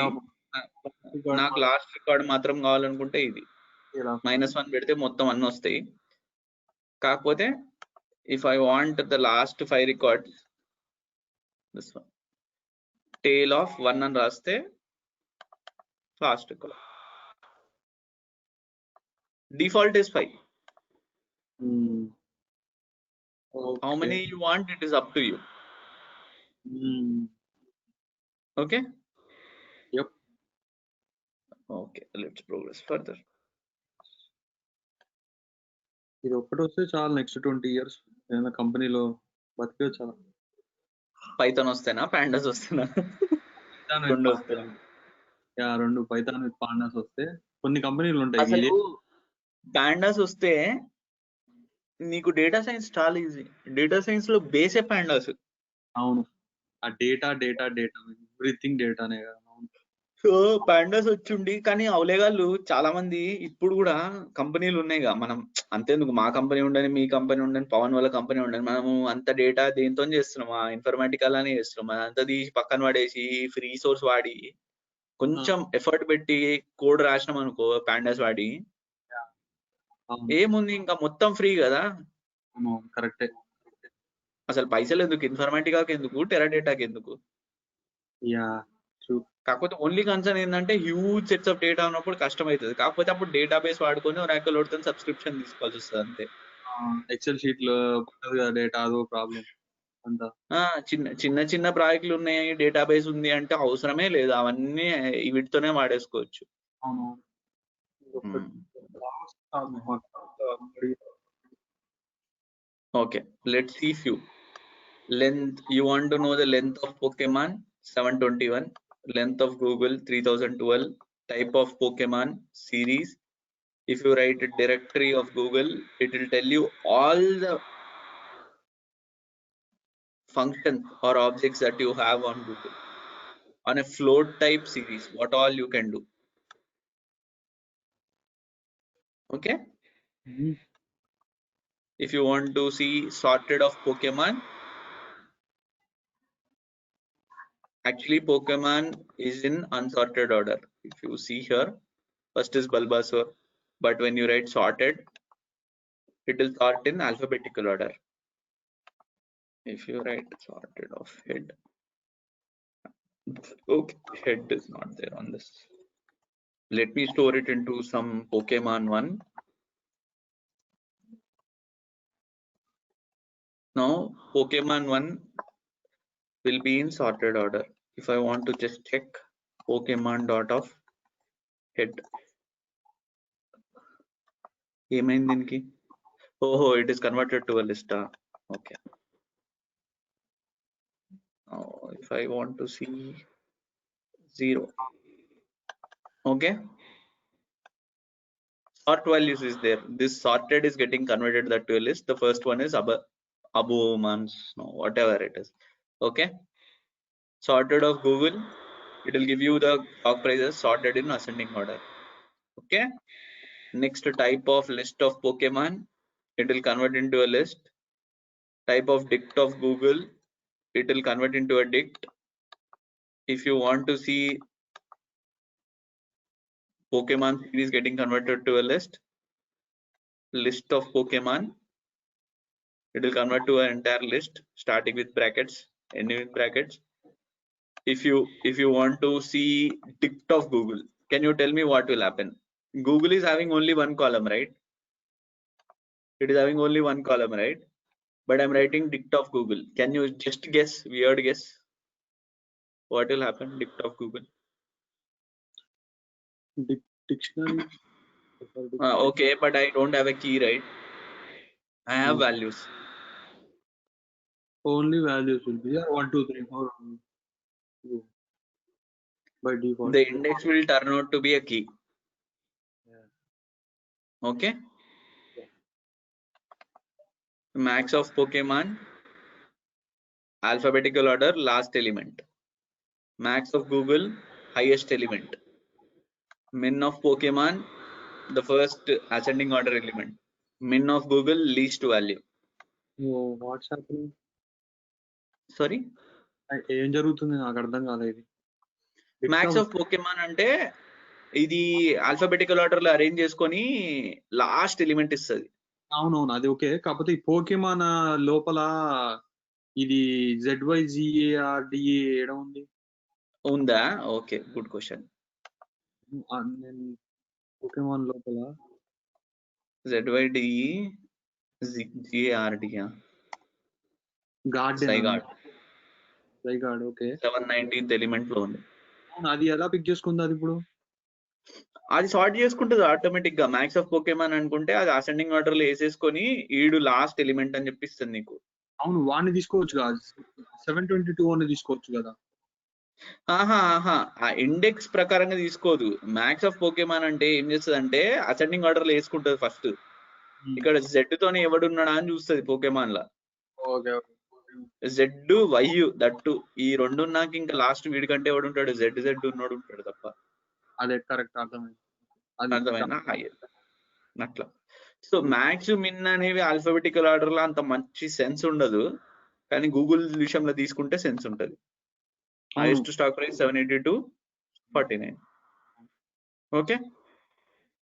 [SPEAKER 2] నాకు లాస్ట్ రికార్డ్ మాత్రం కావాలనుకుంటే ఇది -1 పెడితే మొత్తం అన్ని వస్తాయి. కాకపోతే if I want the last 5 records, this one tail of 1 అని రాస్తే last record. Default is 5. How many you want, it is up to you. Okay.
[SPEAKER 3] Yep.
[SPEAKER 2] Okay, let's progress further.
[SPEAKER 3] ఇది ఒక్కటి వస్తే చాలు, నెక్స్ట్ 20 years ఏదైనా కంపెనీలో బతికే చాలా.
[SPEAKER 2] పైథాన్ వస్తేనా, పాండాస్ వస్తేనా? రెండు వస్తాయి.
[SPEAKER 3] యా, రెండు పైథాన్ విత్ పాండాస్ వస్తే కొన్ని కంపెనీలు ఉంటాయి.
[SPEAKER 2] అసలు పాండాస్ వస్తే నీకు డేటా సైన్స్ చాలా ఈజీ. డేటా సైన్స్ లో బేసే పాండాస్.
[SPEAKER 3] అవును, ఆ డేటా ఎవ్రీథింగ్ డేటానే కదా.
[SPEAKER 2] సో పాండాస్ వచ్చిండి, కానీ అవలేగాళ్ళు చాలా మంది ఇప్పుడు కూడా కంపెనీలు ఉన్నాయిగా. మనం అంతేందుకు, మా కంపెనీ ఉండని, మీ కంపెనీ ఉండని, పవన్ వాళ్ళ కంపెనీ ఉండని, మనము అంత డేటా దేంతో చేస్తున్నాం? ఆ ఇన్ఫర్మాటికల్ అనే చేస్తున్నాం. అంత తీసి పక్కన పడేసి ఫ్రీ సోర్స్ వాడి కొంచెం ఎఫర్ట్ పెట్టి కోడ్ రాసినాం అనుకో పాండాస్ వాడి, ఏముంది ఇంకా మొత్తం ఫ్రీ కదా.
[SPEAKER 3] కరెక్టే.
[SPEAKER 2] అసలు పైసలు ఎందుకు ఇన్ఫర్మాటికాకి, ఎందుకు టెరాడేటాకి ఎందుకు?
[SPEAKER 3] యా,
[SPEAKER 2] కాకపోతే ఓన్లీ కన్సర్న్ ఏంటంటే హ్యూజ్ సెట్స్ ఆఫ్ డేటా ఉన్నప్పుడు కష్టం అవుతుంది. కాకపోతే అప్పుడు డేటాబేస్ వాడుకొని ఒరాకిల్ వాడుతో సబ్స్క్రిప్షన్ తీసుకోవాల్సి వస్తుంది అంతే.
[SPEAKER 3] ఎక్సెల్ షీట్ లో డేటా అదో ప్రాబ్లం అంతా.
[SPEAKER 2] చిన్న ప్రాజెక్టులు ఉన్నాయి, డేటాబేస్ ఉంది అంటే అవసరమే లేదు. అవన్నీ వీటితోనే వాడేసుకోవచ్చు. Okay, let's see few. Length, you want to know the length of Pokemon 721, length of Google 3012, type of Pokemon series. If you write a directory of Google, it will tell you all the functions or objects that you have on Google on a float type series, what all you can do. Okay. If you want to see sorted of Pokemon, actually Pokemon is in unsorted order. If you see here, first is Bulbasaur, but when you write sorted, it will sort in alphabetical order. If you write sorted of head, okay, head is not there on this. Let me store it into some Pokemon one. Now Pokemon one will be in sorted order. If I want to just check Pokemon dot of head, oh, it is converted to a list. Okay. Now if I want to see 0, okay, sort values is there. This sorted is getting converted that to a list. The first one is Abomans, no, whatever it is. Okay, sorted of Google, it will give you the stock prices sorted in ascending order. Okay, next type of list of Pokemon, it will convert into a list. Type of dict of Google, it will convert into a dict. If you want to see Pokemon series getting converted to a list of Pokemon, it will convert to an entire list starting with brackets, ending with brackets. If you want to see dict of Google, can you tell me what will happen? Google is having only one column, right? It is having only one column, right? But I'm writing dict of Google. Can you just guess, weird guess, what will happen? Dict of Google.
[SPEAKER 3] Dictionary.
[SPEAKER 2] Okay, but I don't have a key, right? I have values.
[SPEAKER 3] Only values will be 1, 2, 3, 4 by default.
[SPEAKER 2] The index will turn out to be a key.
[SPEAKER 3] Yeah.
[SPEAKER 2] Okay. Max of Pokemon, alphabetical order, last element. Max of Google, highest element. Min of Pokemon, the first ascending order element. Min of Google, least value.
[SPEAKER 3] Oh, what's happening?
[SPEAKER 2] Sorry.
[SPEAKER 3] ఏం జరుగుతుంది నాకు అర్థం కాలేదు.
[SPEAKER 2] Max of Pokemon అంటే ఇది alphabetical order లో arrange చేసుకొని last element ఇస్తుంది.
[SPEAKER 3] అవునవును అది ఓకే. కాకపోతే ఈ పోకెమాన్ లోపల ఇది ZYGARDA ఏడా ఉంది?
[SPEAKER 2] ఉందా? Okay, good question.
[SPEAKER 3] నేను పోకెమాన్ లోపల
[SPEAKER 2] ZYDEGARD
[SPEAKER 3] garden okay
[SPEAKER 2] 719th element లో ఉంది.
[SPEAKER 3] అవును, అది ఎలా పిక్ చేసుకుంది అది ఇప్పుడు?
[SPEAKER 2] అది సార్ట్ చేసుకుంటుంది ఆటోమేటిక్ గా. మ్యాక్స్ ఆఫ్ పోకెమాన్ అనుకుంటే అది అసెండింగ్ ఆర్డర్ లో వేసేసుకొని ఈడు లాస్ట్ ఎలిమెంట్ అని చెప్పిస్తుంది నీకు.
[SPEAKER 3] అవును, వాడిని తీసుకోవచ్చు కదా, 722 అని తీసుకోవచ్చు కదా.
[SPEAKER 2] ఆహా, ఆ ఇండెక్స్ ప్రకారంగా తీసుకోదు. మ్యాక్స్ ఆఫ్ పోకెమాన్ అంటే ఏం చేస్తుంది అంటే అసెండింగ్ ఆర్డర్ లో వేసుకుంటది ఫస్ట్. ఇక్కడ జెడ్ తోనే ఎవడున్నాడా అని చూస్తుంది పోకెమాన్ లా. జెడ్ వై దట్టు ఈ రెండు ఉన్నాక ఇంకా లాస్ట్ వీడికంటే ఎవడు ఉంటాడు? జెడ్ ఉన్నాడు ఉంటాడు తప్ప.
[SPEAKER 3] అదే కరెక్ట్, అర్థమైంది.
[SPEAKER 2] అర్థమైనా? అట్లా. సో మ్యాక్స్ మిన్ అనేవి ఆల్ఫాబెటికల్ ఆర్డర్ లో అంత మంచి సెన్స్ ఉండదు, కానీ గూగుల్ విషయంలో తీసుకుంటే సెన్స్ ఉంటది. Highest stock price 782.49. Okay.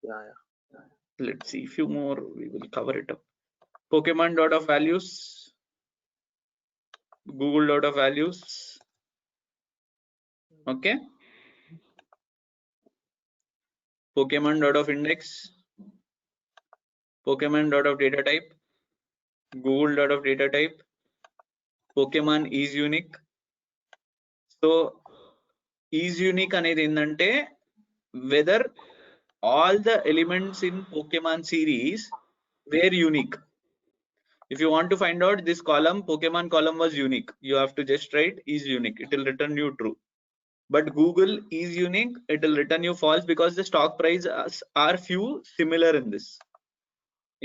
[SPEAKER 3] Yeah.
[SPEAKER 2] Let's see few more, we will cover it up. Pokemon dot of values, Google dot of values. Okay. Pokemon dot of index, Pokemon dot of data type, Google dot of data type, Pokemon is unique. So is unique అనేది ఏంటంటే whether all the elements in Pokemon series were unique. If you want to find out this column, Pokemon column was unique, you have to just write is unique. It will return you true. But Google is unique, it will return you false because the stock prices are few similar in this.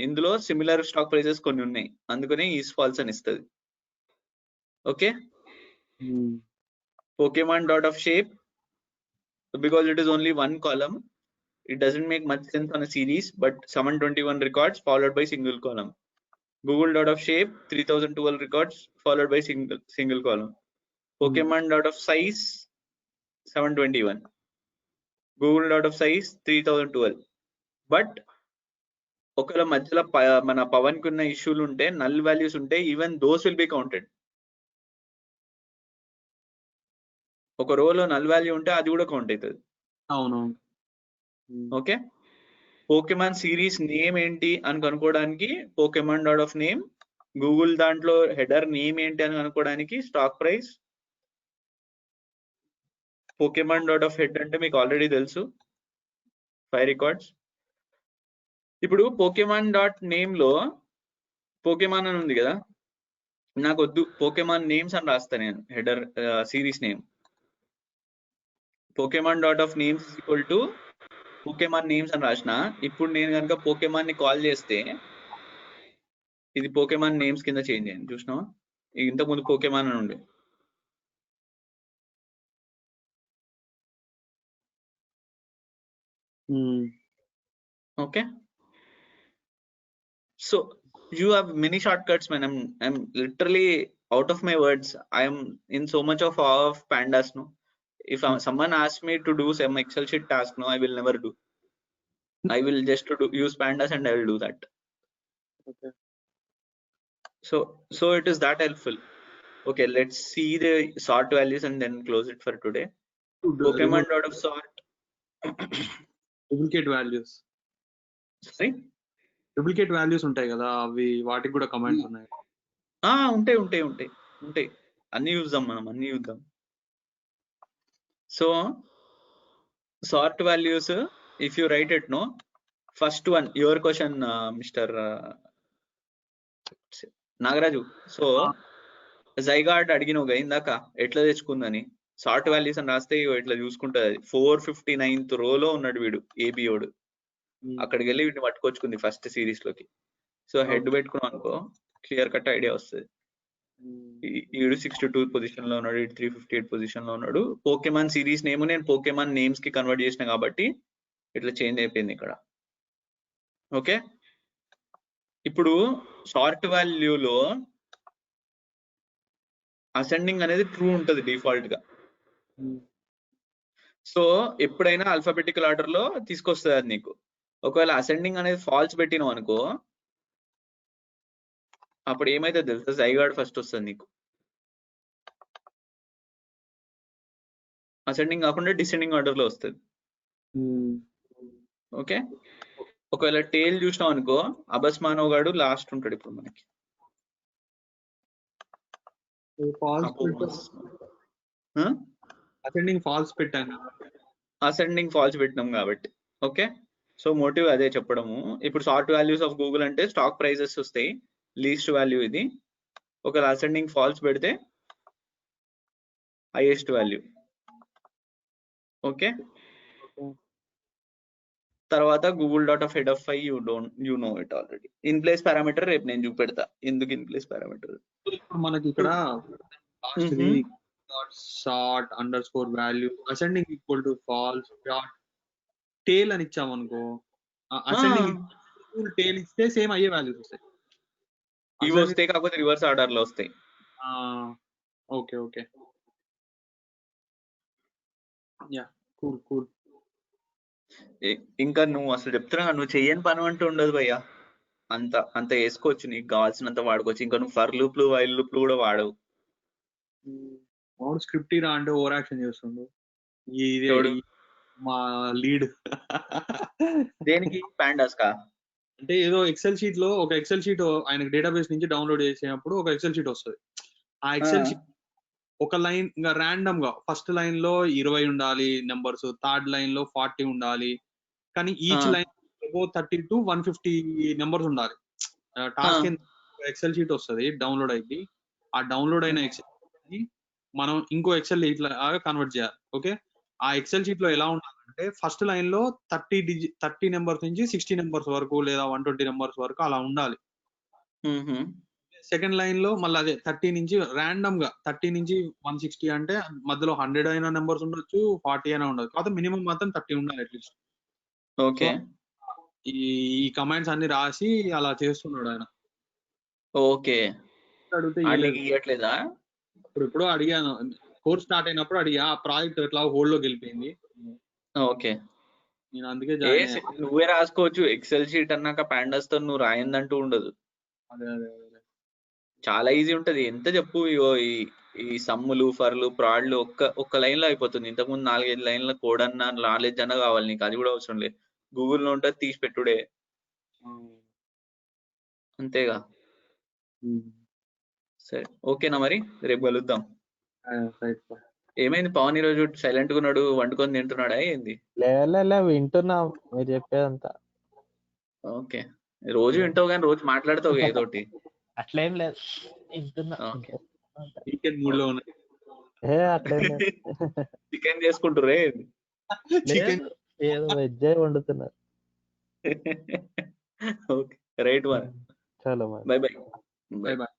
[SPEAKER 2] ఇందులో similar stock prices కొన్ని ఉన్నాయి, అందుకనే is false అని ఇస్తుంది. Okay. Pokemon dot of shape, because it is only one column, it doesn't make much sense on a series, but 721 records followed by single column. Google dot of shape, 3012 records followed by single column. Pokemon dot of size, 721. Google dot of size 3012. But ఒకవేళ మధ్యలో మన పవన్ కి ఉన్న ఇష్యూలు ఉంటే, null values ఉంటే, even those will be counted. ఒక రోలో null value ఉంటే అది కూడా కౌంట్ అవుతుంది.
[SPEAKER 3] అవునవును.
[SPEAKER 2] ఓకే. పోకెమాన్ సిరీస్ నేమ్ ఏంటి అని కనుక్కోవడానికి Pokemon dot of name, Google దాంట్లో హెడర్ నేమ్ ఏంటి అని కనుక్కోవడానికి stock price, Pokemon dot of head అంటే మీకు ఆల్రెడీ తెలుసు 5 రికార్డ్స్. ఇప్పుడు పోకెమాన్ డాట్ నేమ్ లో పోకెమాన్ అని ఉంది కదా, నాకు వద్దు, పోకెమాన్ నేమ్స్ అని రాస్తా నేను header series name. Pokemon dot of names equal to Pokemon names అని రాసిన. ఇప్పుడు నేను కనుక పోకెమాన్ ని కాల్ చేస్తే ఇది పోకెమాన్ నేమ్స్ కింద చేంజ్ అయ్యింది, చూసినావా? ఇంతకు ముందు పోకెమాన్ అని ఉండే. Okay. So you have many shortcuts, man. I'm literally out of my words. I am in so much of awe of pandas. No, if someone asks me to do some Excel sheet task, no, I will never do. I will just use pandas and I will do that.
[SPEAKER 3] Okay.
[SPEAKER 2] So it is that helpful. Okay, let's see the sort values and then close it for today. Pokemon dot of sort.
[SPEAKER 3] Duplicate values.
[SPEAKER 2] Sorry.
[SPEAKER 3] Duplicate values ఉంటాయి కదా, అవి వాటికి కూడా commands ఉన్నాయి.
[SPEAKER 2] ఉంటాయి. అన్ని చూద్దాం మనం, అన్ని చూద్దాం. So sort values, if you write it, no, first one, your question, Mr. Nagaraju, so జైగార్డ్ అడిగినవుగా ఇందాక ఎట్లా తెచ్చుకుందని, సార్ట్ వాల్యూస్ అని రాస్తే ఇట్లా చూసుకుంటది. 459th రోలో ఉన్నాడు వీడు ఏబిఓడు. అక్కడికి వెళ్ళి వీటిని పట్టుకొచ్చుకుంది ఫస్ట్ సిరీస్ లోకి. సో హెడ్ పెట్టుకున్నాం అనుకో, క్లియర్ కట్ ఐడియా వస్తుంది. ఈడు 62 పొజిషన్ లో ఉన్నాడు, 358 పొజిషన్ లో ఉన్నాడు. పోకెమాన్ సిరీస్ నేమ్ నేను పోకెమాన్ నేమ్స్ కి కన్వర్ట్ చేసిన కాబట్టి ఇట్లా చేంజ్ అయిపోయింది ఇక్కడ. ఓకే, ఇప్పుడు షార్ట్ వాల్యూలో అసెండింగ్ అనేది ట్రూ ఉంటది డిఫాల్ట్ గా. సో ఎప్పుడైనా ఆల్ఫాబెటికల్ ఆర్డర్ లో తీసుకొస్తుంది అది నీకు. ఒకవేళ అసెండింగ్ అనేది ఫాల్స్ పెట్టినావు అనుకో, అప్పుడు ఏమైతే తెలుసా, జైగార్డ్ ఫస్ట్ వస్తుంది నీకు. అసెండింగ్ కాకుండా డిసెండింగ్ ఆర్డర్ లో వస్తుంది. ఓకే, ఒకవేళ టేల్ చూసినాం అనుకో, అబస్ మానవ్ గాడు లాస్ట్ ఉంటాడు ఇప్పుడు మనకి.
[SPEAKER 3] అసెండింగ్ ఫాల్స్ పెట్టాను,
[SPEAKER 2] అసెండింగ్ ఫాల్స్ పెట్టినాం కాబట్టి. ఓకే, సో మోటివ్ అదే చెప్పడము. ఇప్పుడు షార్ట్ వాల్యూస్ ఆఫ్ గూగుల్ అంటే స్టాక్ ప్రైజెస్ వస్తాయి, లీస్ట్ వాల్యూ ఇది. ఒకవేళ అసెండింగ్ ఫాల్స్ పెడితే హైయెస్ట్ వాల్యూ. ఓకే, తర్వాత Google dot of head of I you know it already. In place parameter రేపు నేను చూపెడతా ఎందుకు ఇన్ ప్లేస్ పారామీటర్.
[SPEAKER 3] ఇప్పుడు మనకి ఇక్కడ sort underscore value ascending equal to false dot tail అని ఇచ్చామనుకో, అసెండింగ్ టేల్ ఇస్తే సేమ్ అయ్యే వాల్యూస్ వస్తాయి.
[SPEAKER 2] ఇవి వస్తాయి, కాకపోతే రివర్స్ ఆర్డర్ లో వస్తాయి.
[SPEAKER 3] Okay okay, yeah cool cool.
[SPEAKER 2] ఇంకా నువ్వు అసలు చెప్తున్నా, నువ్వు చెయ్యని పని అంటూ ఉండదు భయ్యా. అంత వేసుకోవచ్చు, నీకు కావాల్సినంత వాడుకోవచ్చు. ఇంకా నువ్వు ఫర్ లూప్లు వైల్ లూప్లు కూడా వాడవు.
[SPEAKER 3] స్క్రిప్ట్ రా అంటే ఓవర్ యాక్షన్ చేస్తుండు మా లీడ్.
[SPEAKER 2] దేనికి? పాండాస్ కా?
[SPEAKER 3] అంటే ఏదో ఎక్సెల్ షీట్ లో ఒక ఎక్సెల్ షీట్ ఆయనకు డేటాబేస్ నుంచి డౌన్లోడ్ చేసినప్పుడు ఒక ఎక్సెల్ షీట్ వస్తుంది. ఆ ఎక్సెల్ షీట్ ఒక లైన్ ఇంకా ర్యాండమ్ గా ఫస్ట్ లైన్ లో 20 ఉండాలి నెంబర్స్, థర్డ్ లైన్ లో 40 ఉండాలి, కానీ ఈచ్ లైన్ 30 to 150 నెంబర్స్ ఉండాలి. టాస్క్ ఎక్సెల్ షీట్ వస్తుంది డౌన్లోడ్ అయింది. ఆ డౌన్లోడ్ అయిన ఎక్సెల్ మనం ఇంకో ఎక్సెల్ ఇట్లా కన్వర్ట్ చేయాలి. ఓకే, ఆ ఎక్సెల్ షీట్ లో ఎలా ఉండాలంటే ఫస్ట్ లైన్ లో 30 నెంబర్స్ నుంచి 60 నెంబర్స్ వరకు లేదా 120 నెంబర్స్ వరకు అలా ఉండాలి. సెకండ్ లైన్ లో మళ్ళీ అదే 30 నుంచి ర్యాండమ్ గా 30 నుంచి 160 అంటే మధ్యలో 100 అయినా నెంబర్స్ ఉండొచ్చు, 40 అయినా ఉండదు, కాకపోతే మినిమం మాత్రం 30 ఉండాలి అట్లీస్ట్.
[SPEAKER 2] ఓకే,
[SPEAKER 3] ఈ కమాండ్స్ అన్ని రాసి అలా చేస్తున్నాడు ఆయన.
[SPEAKER 2] ఓకే,
[SPEAKER 3] అడిగితే
[SPEAKER 2] ఇవ్వట్లేదా?
[SPEAKER 3] ఇప్పుడు అడిగాను, కోర్స్ స్టార్ట్ అయినప్పుడు అడిగా, ఆ ప్రాజెక్ట్ ఎట్లా హోల్డ్ లోకి వెళ్ళిపోయింది.
[SPEAKER 2] ఓకే,
[SPEAKER 3] నేను అందుకే
[SPEAKER 2] నువ్వే రాసుకోవచ్చు. ఎక్సెల్ షీట్ అన్నాక పాండాస్ తో నువ్వు రాయిందంటూ ఉండదు.
[SPEAKER 3] అదే అదే
[SPEAKER 2] చాలా ఈజీ ఉంటది. ఎంత చెప్పు, ఈ సమ్ములు ఫర్లు ప్రాడ్లు ఒక్క లైన్ లో అయిపోతుంది. ఇంతకుముందు 4-5 లైన్ల కోడ్ అన్నా నాలెడ్జ్ అన్నా కావాలి నీకు, అది కూడా అవసరం లేదు. గూగుల్లో ఉంటుంది, తీసి పెట్టుడే, అంతేగా. సరే, ఓకేనా మరి, రేపు కలుద్దాం. ఏమైంది పవన్ ఈరోజు సైలెంట్ గా ఉన్నాడు, వండుకొని తింటున్నాడా ఏంది?
[SPEAKER 4] లే వింటున్నా మీరు చెప్పేదంతా.
[SPEAKER 2] ఓకే, రోజు వింటావు కానీ రోజు మాట్లాడతావు ఏదోటి.
[SPEAKER 4] అట్లేం లేదు, వింటున్నా. అట్లేం లేదు.
[SPEAKER 2] చికెన్ చేసుకుంటురే?
[SPEAKER 4] ఏదో వెజ్ వండుతున్నారు.
[SPEAKER 2] Okay, right one.
[SPEAKER 4] చలో
[SPEAKER 2] బై బై.
[SPEAKER 3] By by.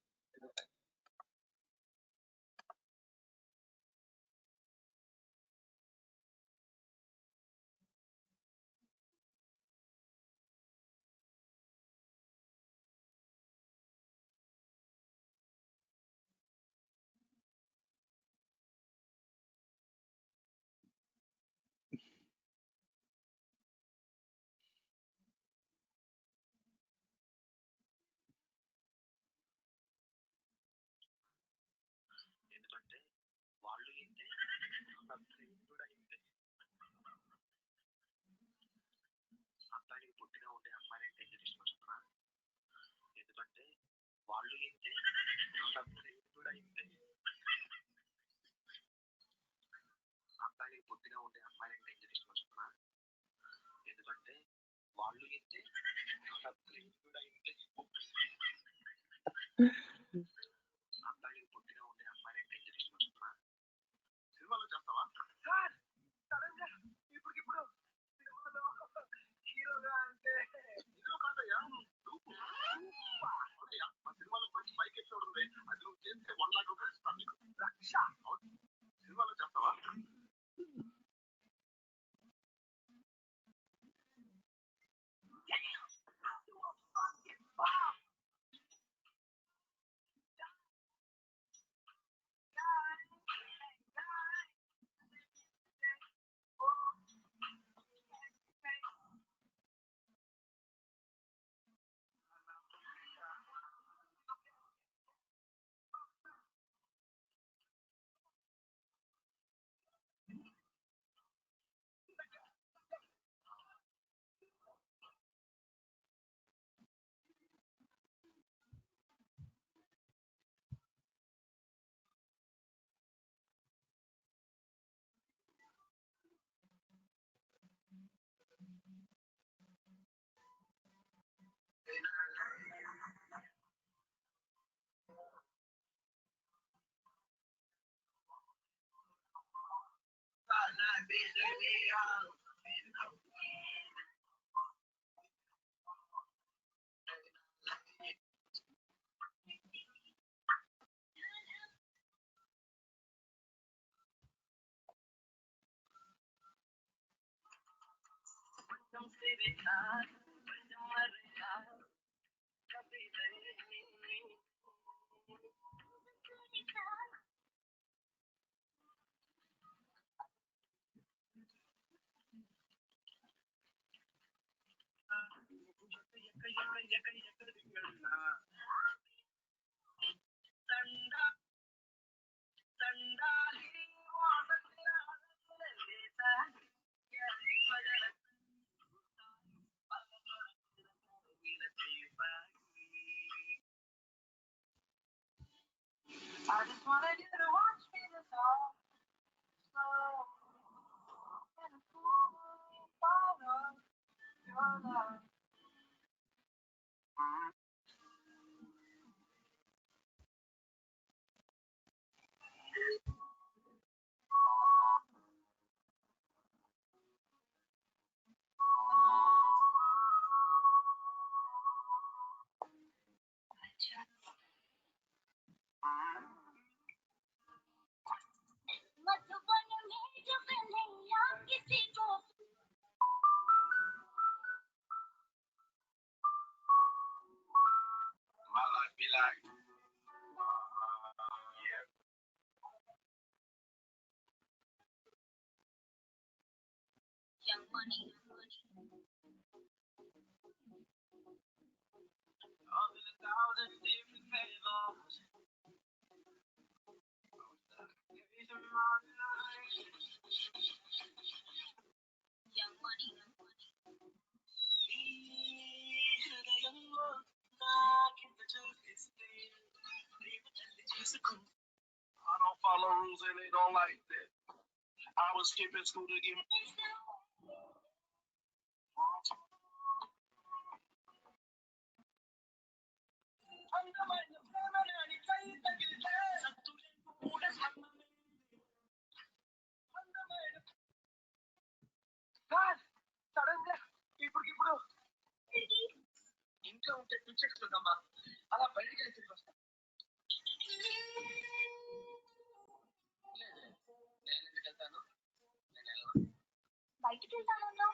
[SPEAKER 5] బయటికి వెళ్తానన్నా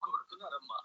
[SPEAKER 5] కొడుతున్నారమ్మా